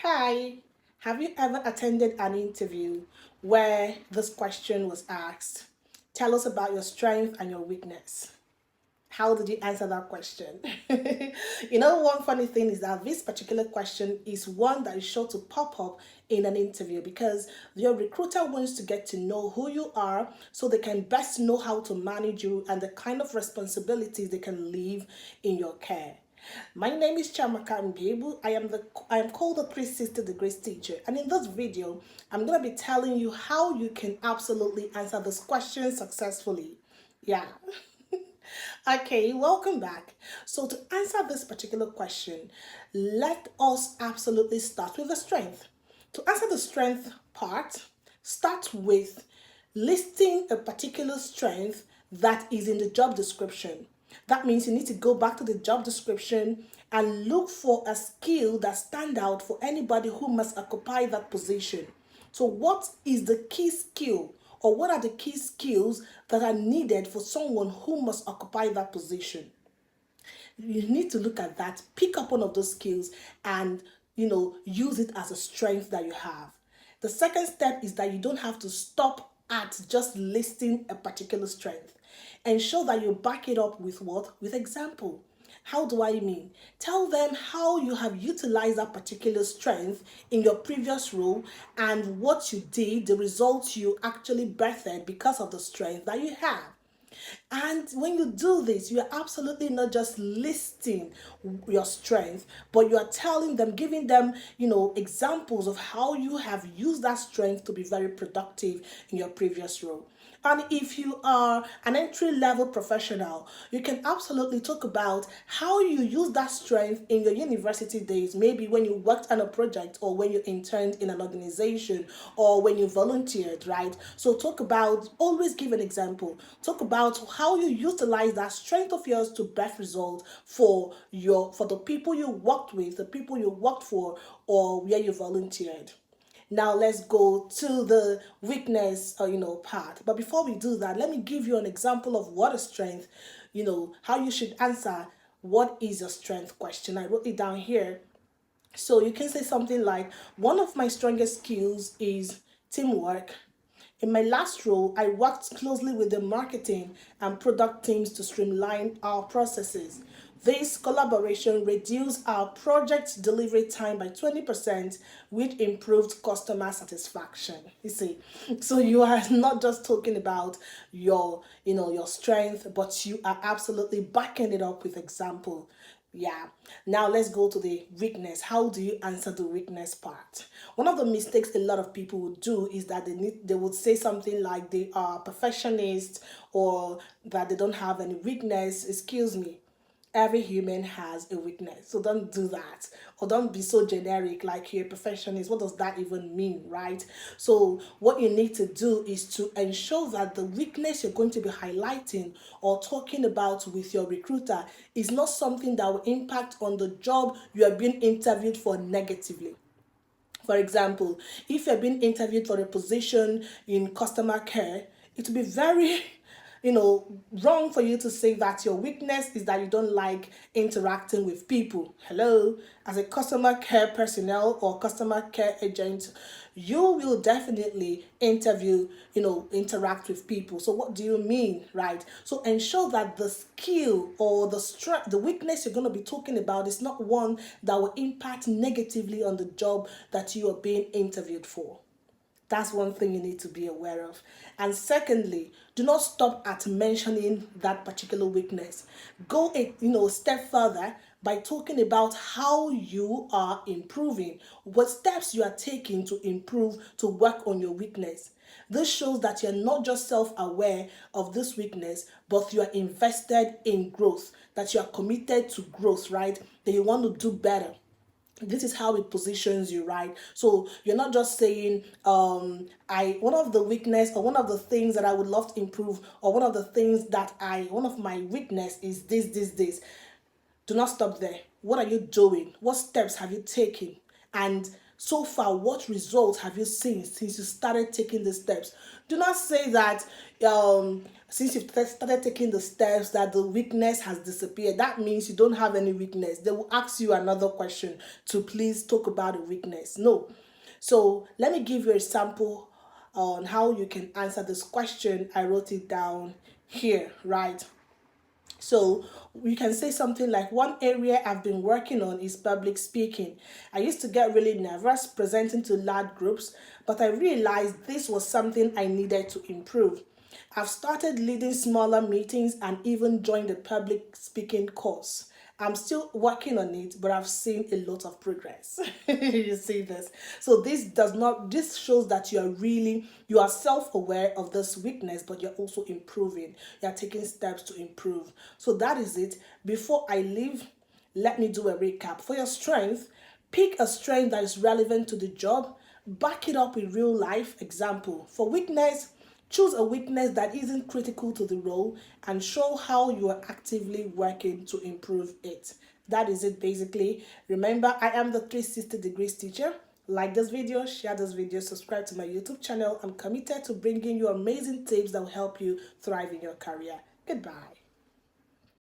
Hi, have you ever attended an interview where this question was asked? Tell us about your strength and your weakness. How did you answer that question? One funny thing is that this particular question is one that is sure to pop up in an interview because your recruiter wants to get to know who you are so they can best know how to manage you and the kind of responsibilities they can leave in your care. My name is Chamaka Mbebu. I am called the 360 degrees teacher, and in this video I'm going to be telling you how you can absolutely answer this question successfully. Yeah. Okay, welcome back. So to answer this particular question, let us absolutely start with the strength. To answer the strength part, start with listing a particular strength that is in the job description. That means you need to go back to the job description and look for a skill that stand out for anybody who must occupy that position. So what is the key skill, or what are the key skills that are needed for someone who must occupy that position? You need to look at that, pick up one of those skills, and use it as a strength that you have. The second step is that you don't have to stop at just listing a particular strength. Ensure that you back it up with what? With example. How do I mean? Tell them how you have utilized that particular strength in your previous role and what you did, the results you actually birthed because of the strength that you have. And when you do this, you are absolutely not just listing your strength, but you are telling them, giving them, examples of how you have used that strength to be very productive in your previous role. And if you are an entry level professional, you can absolutely talk about how you use that strength in your university days, maybe when you worked on a project or when you interned in an organization or when you volunteered, right? So talk about, always give an example. Talk about how you utilize that strength of yours to best result for the people you worked with, the people you worked for, or where you volunteered. Now let's go to the weakness, part. But before we do that, let me give you an example of what a strength, how you should answer what is your strength question. I wrote it down here. So you can say something like, one of my strongest skills is teamwork. In my last role, I worked closely with the marketing and product teams to streamline our processes. This collaboration reduced our project delivery time by 20%, which improved customer satisfaction. You see, so you are not just talking about your strength, but you are absolutely backing it up with example. Yeah. Now let's go to the weakness. How do you answer the weakness part? One of the mistakes a lot of people would do is that they would say something like they are perfectionist or that they don't have any weakness. Excuse me. Every human has a weakness. So don't do that. Or don't be so generic like you're a perfectionist. What does that even mean, right? So what you need to do is to ensure that the weakness you're going to be highlighting or talking about with your recruiter is not something that will impact on the job you are being interviewed for negatively. For example, if you're being interviewed for a position in customer care, it will be very wrong for you to say that your weakness is that you don't like interacting with people. Hello, as a customer care personnel or customer care agent, you will definitely interact with people. So what do you mean, right? So ensure that the skill or the strength, the weakness you're going to be talking about is not one that will impact negatively on the job that you are being interviewed for. That's one thing you need to be aware of. And secondly, do not stop at mentioning that particular weakness. Go a step further by talking about how you are improving, what steps you are taking to improve, to work on your weakness. This shows that you're not just self-aware of this weakness, but you are invested in growth, that you are committed to growth, right? That you want to do better. This is how it positions you, right? So you're not just saying I one of the weakness or one of the things that I would love to improve, or one of the things that I one of my weakness is this. Do not stop there. What are you doing? What steps have you taken? And So far, what results have you seen since you started taking the steps? Do not say that since you've started taking the steps that the weakness has disappeared. That means you don't have any weakness. They will ask you another question to please talk about the weakness. No. So let me give you a sample on how you can answer this question. I wrote it down here, right? So we can say something like, one area I've been working on is public speaking. I used to get really nervous presenting to large groups, but I realized this was something I needed to improve. I've started leading smaller meetings and even joined a public speaking course. I'm still working on it, but I've seen a lot of progress. You see this? So this shows that you are self-aware of this weakness, but you're also improving. You're taking steps to improve. So that is it. Before I leave, let me do a recap. For your strength, pick a strength that is relevant to the job, back it up with real life example. For weakness, choose a weakness that isn't critical to the role and show how you are actively working to improve it. That is it basically. Remember, I am the 360 degrees teacher. Like this video, share this video, subscribe to my YouTube channel. I'm committed to bringing you amazing tips that will help you thrive in your career. Goodbye.